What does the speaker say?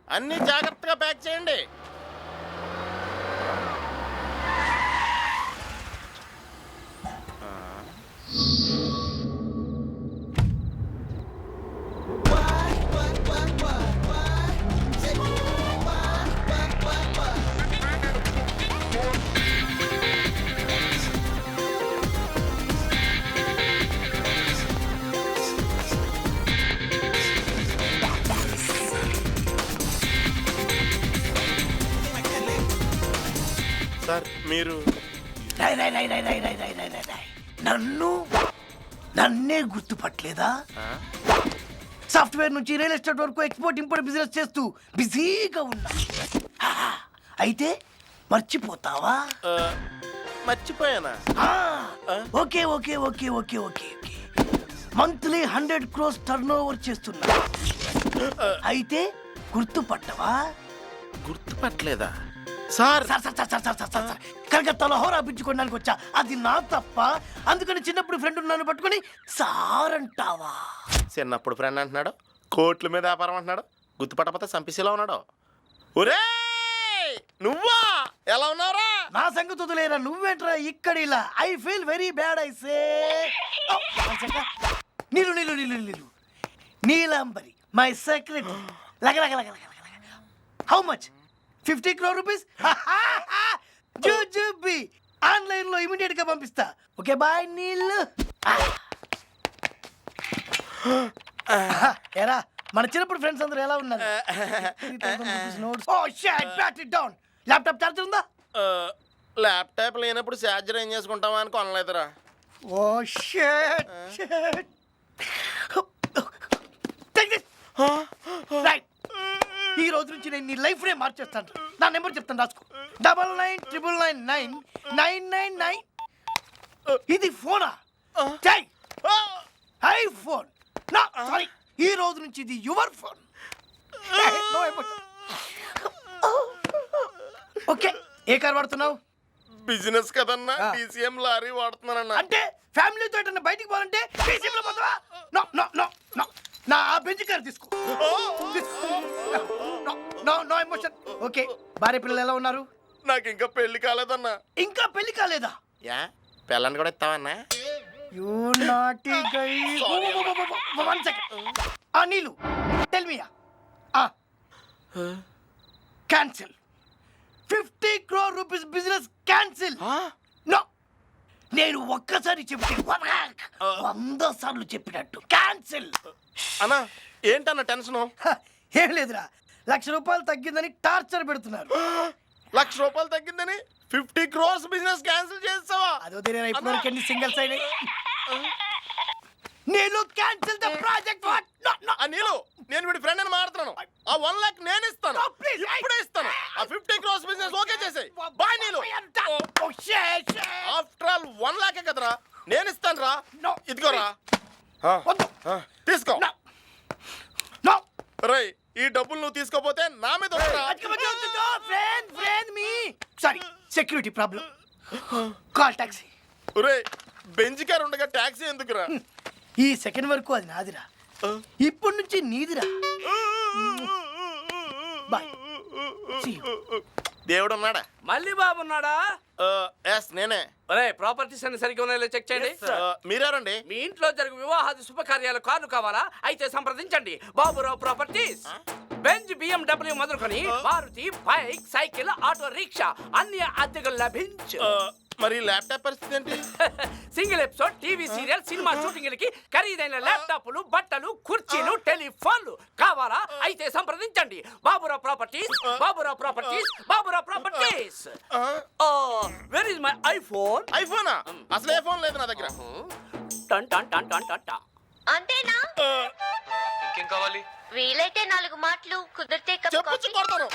అన్ని జాగ్రత్తగా ప్యాక్ చేయండి. సార్ మీరు నన్నే గుర్తుపట్టలేదా? సాఫ్ట్వేర్ నుంచి రియల్ ఎస్టేట్ వరకు ఎక్స్పోర్ట్ ఇంపోర్ట్ బిజినెస్ చేస్తూ బిజీగా ఉన్నా. అయితే మర్చిపోతావా? మర్చిపోయానా? Okay okay okay okay okay okay monthly 100 crores turnover చేస్తున్నా. అయితే గుర్తుపట్టవా? గుర్తుపట్టలేదా సార్? కలకత్తాలో హోరా పిచ్చుకోవడానికి వచ్చా, అది నా తప్ప. అందుకని చిన్నప్పుడు ఫ్రెండ్ నన్ను పట్టుకుని సార్ అంటావా? చిన్నప్పుడు ఫ్రెండ్ అంటున్నాడు, కోట్ల మీద వ్యాపారం అంటున్నాడు, గుర్తుపట్టకపోతే సంపిసిలా ఉన్నాడు. ఒరే నువ్వా? ఎలా ఉన్నావురా? నా సంగతి వదిలేరా, నువ్వేంట్రా ఇక్కడ ఇలా? I feel very bad. I say నీళ్ళు నీళ్ళు నీళ్ళు నీళ్ళు నీలంబరి మై సెక్రటరీ. లగ లగ లగ లగ లగ. How much? 50 crore rupees? జూజుబి ఆన్లైన్ లో ఇమిడియట్ గా పంపిస్తా. ఓకే బాయ్ నీళ్ళు. ఎరా మన చిన్నప్పుడు ఫ్రెండ్స్ అందరూ ఎలా ఉన్నారు? ల్యాప్టాప్ చార్జర్ ఉందా? ల్యాప్టాప్ లేనప్పుడు ఛార్జర్ ఏం చేసుకుంటావా అని కొనలేదురా. Oh shit. రైట్, ఈ రోజు నుంచి నేను నీ లైఫ్ నే మార్చేస్తాను. నా నెంబర్ చెప్తాను, రాసుకో. 99999999. ఇది ఫోనా? ఐఫోన్. సారీ, ఈ రోజు నుంచి ఇది యువర్ ఫోన్. ఓకే, ఏ కార్ వాడుతున్నావు? బిజినెస్ కదన్నా, టీసీఎం లారీ వాడుతున్నానన్నా. అంటే ఫ్యామిలీతో ఎటన్నా బయటికి పోవాలంటే టీసీఎం లో పోతావా? నో నో నో నో, నా బెంచ్ కార్ తీసుకో. No no emotion. ఓకే, భార్య పిల్లలు ఎలా ఉన్నారు? నాకు ఇంకా పెళ్లి కాలేదన్నా. ఇంకా పెళ్లి కాలేదా? యా, పిల్లని కూడా ఇస్తావన్నా? You naughty guy. 1 second. Neelu tell me. Cancel. 50 crore rupees business cancel. No, నేను ఒక్కసారి చెప్తే 100 సార్లు చెప్పినట్టు క్యాన్సిల్. అన్నా ఏంటన్నా టెన్షను? ఏం లేదురా, 1,00,000 రూపాయలు తగ్గిందని టార్చర్ పెడుతున్నారు. 1,00,000 రూపాయలు తగ్గిందని 50 crores బిజినెస్ క్యాన్సిల్ చేస్తావా? అదో తెలియదు ఇప్పటివరకు ఎన్ని సింగిల్స్ అయినాయి. నేను cancel the project. What? No Neelu, నేను వీడి ఫ్రెండ్ అని మాట్లాడుతున్నాను. ఆ 1 lakh నేను ఇస్తాను, ఇప్పుడే ఇస్తాను. ఆ 50 crores బిజినెస్ ఓకే చేసేయ్. బాయ్ నీలు. ఆఫ్టర్ ఆల్ 1 lakh కదరా, నేను ఇస్తాను రా. ఇదిగోరా, తీసుకో. రై, ఈ డబ్బులు నువ్వు తీసుకోపోతే నా మీద sorry, security problem. Call taxi. ఒరే, బెంజ్ కార్ ఉండగా టాక్సీ ఎందుకురా? ఈ సెకండ్ వరకు అది నాదిరా, ఇప్పటి నుంచి నీదిరా. బాయ్. దేవుడు ఉన్నాడా? మళ్ళీ బాబు ఉన్నాడా? ఎస్ నేనే. ఒరే, ప్రాపర్టీస్ అన్ని సరిగ్గా ఉన్నాయో చెక్ చేయండి. మీరెవరండి? మీ ఇంట్లో జరుగు వివాహాది శుభకార్యాల కార్డు కావాలా? అయితే సంప్రదించండి బాబురావు ప్రాపర్టీస్. బెంజ్, BMW మొదలుకొని Maruti, bike, cycle, auto rickshaw అన్ని అద్దెకు లభించు. మరి ల్యాప్టాప్ పరిస్థితి ఏంటి? Single episode, TV serial, cinema షూటింగ్లకి ఖరీదైన ల్యాప్టాప్లు, బట్టలు, కుర్చీలు, టెలిఫోన్లు కావాలా? అయితే సంప్రదించండి Baburao properties. Baburao properties, Baburao properties. Where is my iPhone? ఐఫోనా? అసలు ఏ ఫోన్ లేదు నా దగ్గర. టన్ టన్ టన్ టన్ టన్ టన్. అంతేనా? ఇంకేం కావాలి? వీలైతే 4 మాటలు, కుదిరితే చెప్పొచ్చు కొడతాను.